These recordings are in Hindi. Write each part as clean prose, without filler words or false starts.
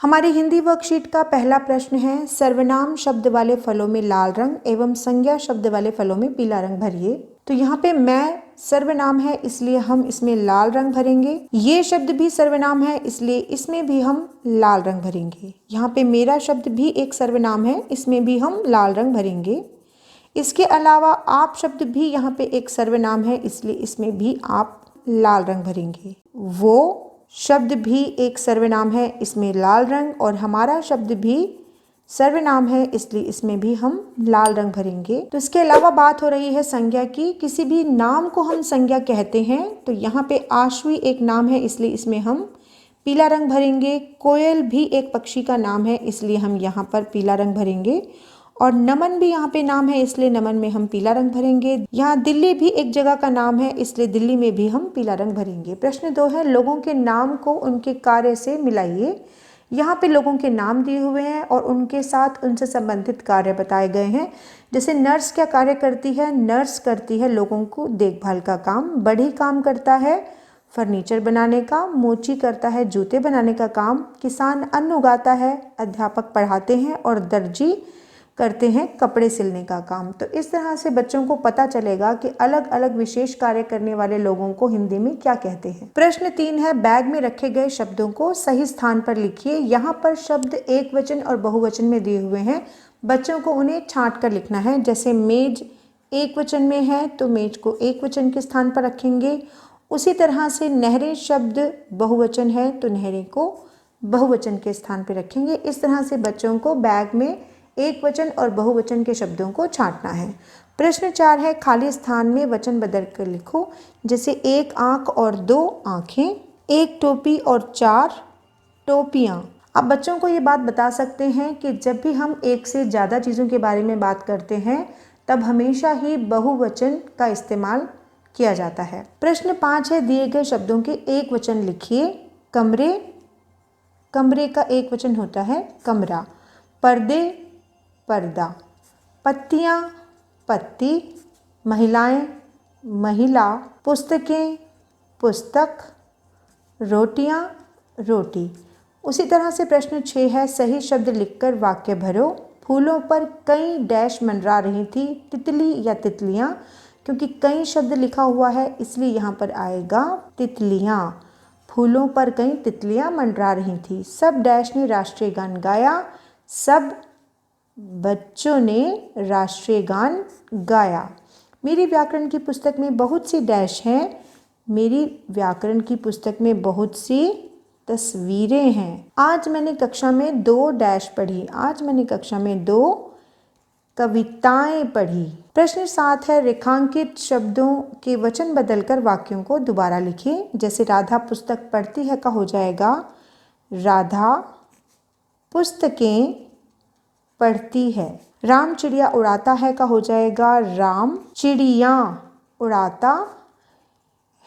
हमारी हिंदी वर्कशीट का पहला प्रश्न है, सर्वनाम शब्द वाले फलों में लाल रंग एवं संज्ञा शब्द वाले फलों में पीला रंग भरिए। तो यहाँ पे मैं सर्वनाम है इसलिए हम इसमें लाल रंग भरेंगे। ये शब्द भी सर्वनाम है इसलिए इसमें भी हम लाल रंग भरेंगे। यहाँ पे मेरा शब्द भी एक सर्वनाम है, इसमें भी हम लाल रंग भरेंगे। इसके अलावा आप शब्द भी यहाँ पे एक सर्वनाम है इसलिए इसमें भी आप लाल रंग भरेंगे। वो शब्द भी एक सर्वनाम है, इसमें लाल रंग, और हमारा शब्द भी सर्वनाम है इसलिए इसमें भी हम लाल रंग भरेंगे। तो इसके अलावा बात हो रही है संज्ञा की। किसी भी नाम को हम संज्ञा कहते हैं। तो यहाँ पे आश्वी एक नाम है इसलिए इसमें हम पीला रंग भरेंगे। कोयल भी एक पक्षी का नाम है इसलिए हम यहाँ पर पीला रंग भरेंगे। और नमन भी यहाँ पे नाम है इसलिए नमन में हम पीला रंग भरेंगे। यहाँ दिल्ली भी एक जगह का नाम है इसलिए दिल्ली में भी हम पीला रंग भरेंगे। प्रश्न 2 है, लोगों के नाम को उनके कार्य से मिलाइए। यहाँ पे लोगों के नाम दिए हुए हैं और उनके साथ उनसे संबंधित कार्य बताए गए हैं। जैसे नर्स क्या कार्य करती है? नर्स करती है लोगों को देखभाल का काम। बढ़ी काम करता है फर्नीचर बनाने का। मोची करता है जूते बनाने का काम। किसान अन्न उगाता है। अध्यापक पढ़ाते हैं। और दर्जी करते हैं कपड़े सिलने का काम। तो इस तरह से बच्चों को पता चलेगा कि अलग अलग विशेष कार्य करने वाले लोगों को हिंदी में क्या कहते हैं। प्रश्न 3 है, बैग में रखे गए शब्दों को सही स्थान पर लिखिए। यहाँ पर शब्द एक वचन और बहुवचन में दिए हुए हैं। बच्चों को उन्हें छांट कर लिखना है। जैसे मेज एक वचन में है तो मेज को एक वचन के स्थान पर रखेंगे। उसी तरह से नहरें शब्द बहुवचन है तो नहरें को बहुवचन के स्थान पर रखेंगे। इस तरह से बच्चों को बैग में एक वचन और बहुवचन के शब्दों को छांटना है। प्रश्न 4 है, खाली स्थान में वचन बदल कर लिखो। जैसे एक आंख और 2 आंखें, एक टोपी और 4 टोपियां। अब बच्चों को ये बात बता सकते हैं कि जब भी हम एक से ज़्यादा चीज़ों के बारे में बात करते हैं तब हमेशा ही बहुवचन का इस्तेमाल किया जाता है। प्रश्न 5 है, दिए गए शब्दों के एक वचन लिखिए। कमरे, कमरे का एक वचन होता है कमरा। पर्दे, पर्दा। पत्तियाँ, पत्ती। महिलाएं, महिला। पुस्तकें, पुस्तक। रोटियाँ, रोटी। उसी तरह से प्रश्न 6 है, सही शब्द लिखकर वाक्य भरो। फूलों पर कई डैश मंडरा रही थी, तितली या तितलियाँ। क्योंकि कई शब्द लिखा हुआ है इसलिए यहाँ पर आएगा तितलियाँ। फूलों पर कई तितलियाँ मंडरा रही थी। सब डैश ने राष्ट्रीय गान गाया। सब बच्चों ने राष्ट्रीय गान गाया। मेरी व्याकरण की पुस्तक में बहुत सी डैश हैं। मेरी व्याकरण की पुस्तक में बहुत सी तस्वीरें हैं। आज मैंने कक्षा में 2 डैश पढ़ी। आज मैंने कक्षा में 2 कविताएं पढ़ी। प्रश्न 7 है, रेखांकित शब्दों के वचन बदलकर वाक्यों को दोबारा लिखें। जैसे राधा पुस्तक पढ़ती है का हो जाएगा राधा पुस्तकें पढ़ती है। राम चिड़िया उड़ाता है का हो जाएगा राम चिड़िया उड़ाता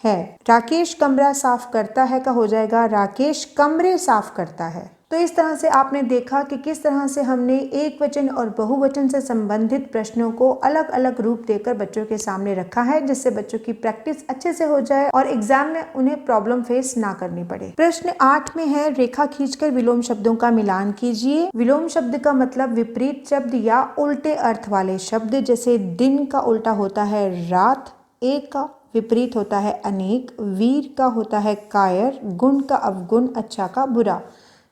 है। राकेश कमरा साफ करता है का हो जाएगा राकेश कमरे साफ करता है। तो इस तरह से आपने देखा कि किस तरह से हमने एक वचन और बहुवचन से संबंधित प्रश्नों को अलग अलग रूप देकर बच्चों के सामने रखा है, जिससे बच्चों की प्रैक्टिस अच्छे से हो जाए और एग्जाम में उन्हें प्रॉब्लम फेस ना करनी पड़े। प्रश्न 8 में है, रेखा खींचकर विलोम शब्दों का मिलान कीजिए। विलोम शब्द का मतलब विपरीत शब्द या उल्टे अर्थ वाले शब्द। जैसे दिन का उल्टा होता है रात, एक का विपरीत होता है अनेक, वीर का होता है कायर, गुण का अवगुण, अच्छा का बुरा।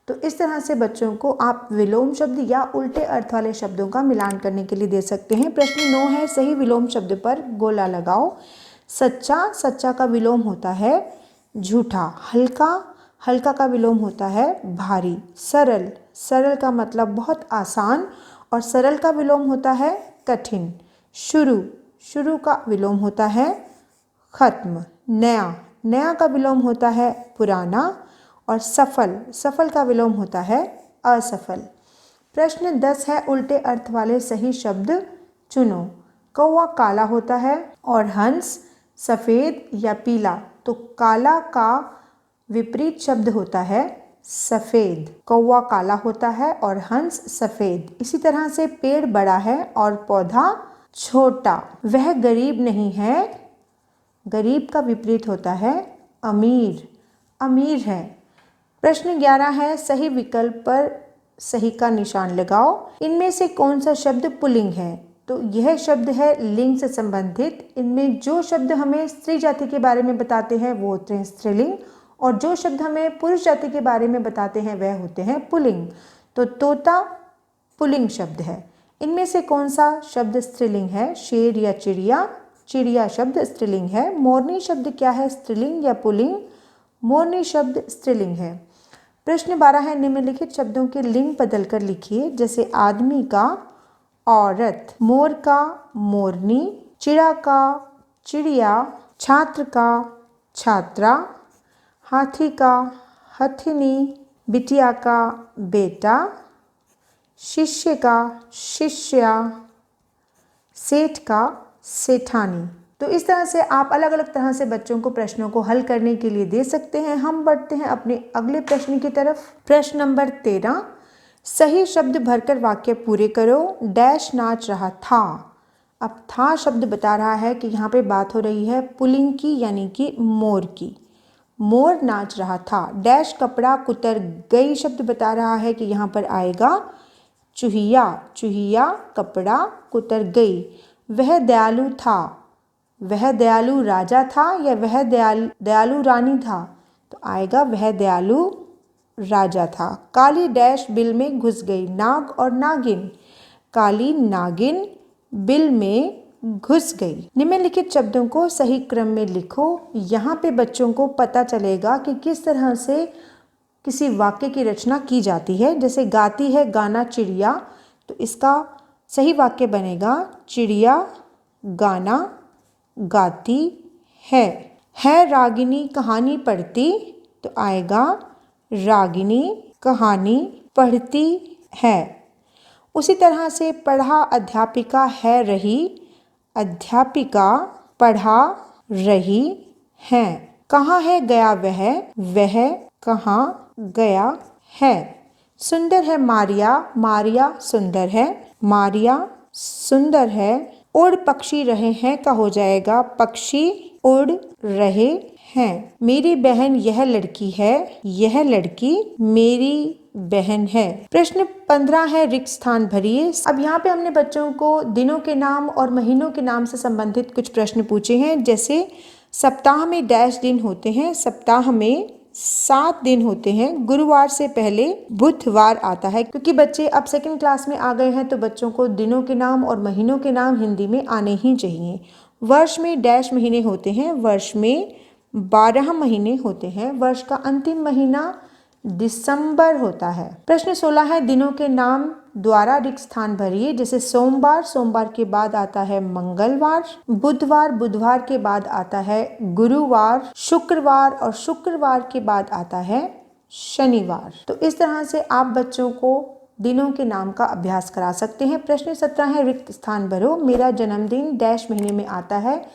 तो इस तरह से बच्चों को आप विलोम शब्द या उल्टे अर्थ वाले शब्दों का मिलान करने के लिए दे सकते हैं। प्रश्न 9 है, सही विलोम शब्द पर गोला लगाओ। सच्चा, सच्चा का विलोम होता है झूठा। हल्का, हल्का का विलोम होता है भारी। सरल, सरल का मतलब बहुत आसान और सरल का विलोम होता है कठिन। शुरू, शुरू का विलोम होता है खत्म। नया, नया का विलोम होता है पुराना। और सफल, सफल का विलोम होता है असफल। प्रश्न 10 है, उल्टे अर्थ वाले सही शब्द चुनो। कौवा काला होता है और हंस सफ़ेद या पीला। तो काला का विपरीत शब्द होता है सफ़ेद। कौवा काला होता है और हंस सफ़ेद। इसी तरह से पेड़ बड़ा है और पौधा छोटा। वह गरीब नहीं है, गरीब का विपरीत होता है अमीर, अमीर है। प्रश्न 11 है, सही विकल्प पर सही का निशान लगाओ। इनमें से कौन सा शब्द पुल्लिंग है? तो यह शब्द है लिंग से संबंधित। इनमें जो शब्द हमें स्त्री जाति के बारे में बताते हैं वो होते हैं स्त्रीलिंग, और जो शब्द हमें पुरुष जाति के बारे में बताते हैं वह होते हैं पुल्लिंग। तो तोता पुल्लिंग शब्द है। इनमें से कौन सा शब्द स्त्रीलिंग है? शेर या चिड़िया? चिड़िया शब्द स्त्रीलिंग है। मोरनी शब्द क्या है, स्त्रीलिंग या पुल्लिंग? मोरनी शब्द स्त्रीलिंग है। प्रश्न 12 है, निम्नलिखित शब्दों के लिंग बदलकर लिखिए, जैसे आदमी का औरत, मोर का मोरनी, चिड़ा का चिड़िया, छात्र का छात्रा, हाथी का हथिनी, बिटिया का बेटा, शिष्य का शिष्या, सेठ का सेठानी। तो इस तरह से आप अलग अलग तरह से बच्चों को प्रश्नों को हल करने के लिए दे सकते हैं। हम बढ़ते हैं अपने अगले प्रश्न की तरफ। प्रश्न नंबर 13, सही शब्द भरकर वाक्य पूरे करो। डैश नाच रहा था। अब था शब्द बता रहा है कि यहाँ पे बात हो रही है पुल्लिंग की, यानी कि मोर की। मोर नाच रहा था। डैश कपड़ा कुतर गई शब्द बता रहा है कि यहाँ पर आएगा चूहिया। चूहिया कपड़ा कुतर गई। वह दयालु था। वह दयालु राजा था या वह दयालु रानी था? तो आएगा वह दयालु राजा था। काली डैश बिल में घुस गई। नाग और नागिन। काली नागिन बिल में घुस गई। निम्नलिखित शब्दों को सही क्रम में लिखो। यहाँ पे बच्चों को पता चलेगा कि किस तरह से किसी वाक्य की रचना की जाती है। जैसे गाती है गाना चिड़िया, तो इसका सही वाक्य बनेगा चिड़िया गाना गाती है रागिनी कहानी पढ़ती, तो आएगा रागिनी कहानी पढ़ती है। उसी तरह से पढ़ा अध्यापिका है रही, अध्यापिका पढ़ा रही है। कहाँ है गया वह, वह कहाँ गया है। सुंदर है मारिया, मारिया सुंदर है, मारिया सुंदर है। उड़ पक्षी रहे हैं का हो जाएगा पक्षी उड़ रहे हैं। मेरी बहन यह लड़की है, यह लड़की मेरी बहन है। प्रश्न 15 है, रिक्त स्थान भरिए। अब यहाँ पे हमने बच्चों को दिनों के नाम और महीनों के नाम से संबंधित कुछ प्रश्न पूछे हैं। जैसे सप्ताह में डैश दिन होते हैं। सप्ताह में 7 दिन होते हैं। गुरुवार से पहले बुधवार आता है। क्योंकि बच्चे अब सेकंड क्लास में आ गए हैं तो बच्चों को दिनों के नाम और महीनों के नाम हिंदी में आने ही चाहिए। वर्ष में डैश महीने होते हैं। वर्ष में 12 महीने होते हैं। वर्ष का अंतिम महीना दिसंबर होता है। प्रश्न 16 है, दिनों के नाम द्वारा रिक्त स्थान भरिए। जैसे सोमवार, सोमवार के बाद आता है मंगलवार। बुधवार, बुधवार के बाद आता है गुरुवार। शुक्रवार और शुक्रवार के बाद आता है शनिवार। तो इस तरह से आप बच्चों को दिनों के नाम का अभ्यास करा सकते हैं। प्रश्न 17 है, रिक्त स्थान भरो। मेरा जन्मदिन डैश महीने में आता है।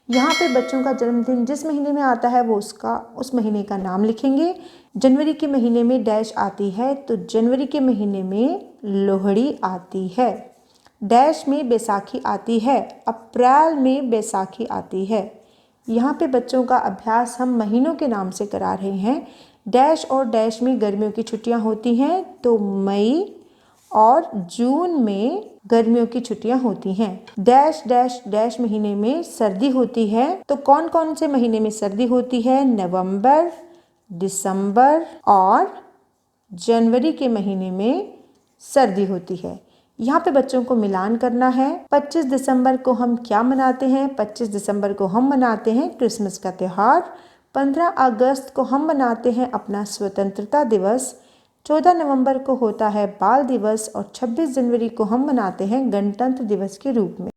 यहाँ पे बच्चों का जन्मदिन जिस महीने में आता है वो उस महीने का नाम लिखेंगे। जनवरी के महीने में डैश आती है, तो जनवरी के महीने में लोहड़ी आती है। डैश में बैसाखी आती है। अप्रैल में बैसाखी आती है। यहाँ पे बच्चों का अभ्यास हम महीनों के नाम से करा रहे हैं। डैश और डैश में गर्मियों की छुट्टियाँ होती हैं, तो मई और जून में गर्मियों की छुट्टियां होती हैं। डैश डैश डैश महीने में सर्दी होती है। तो कौन कौन से महीने में सर्दी होती है? नवंबर, दिसंबर और जनवरी के महीने में सर्दी होती है। यहाँ पे बच्चों को मिलान करना है। 25 दिसंबर को हम क्या मनाते हैं? 25 दिसंबर को हम मनाते हैं क्रिसमस का त्यौहार। 15 अगस्त को हम मनाते हैं अपना स्वतंत्रता दिवस। 14 नवंबर को होता है बाल दिवस और 26 जनवरी को हम मनाते हैं गणतंत्र दिवस के रूप में।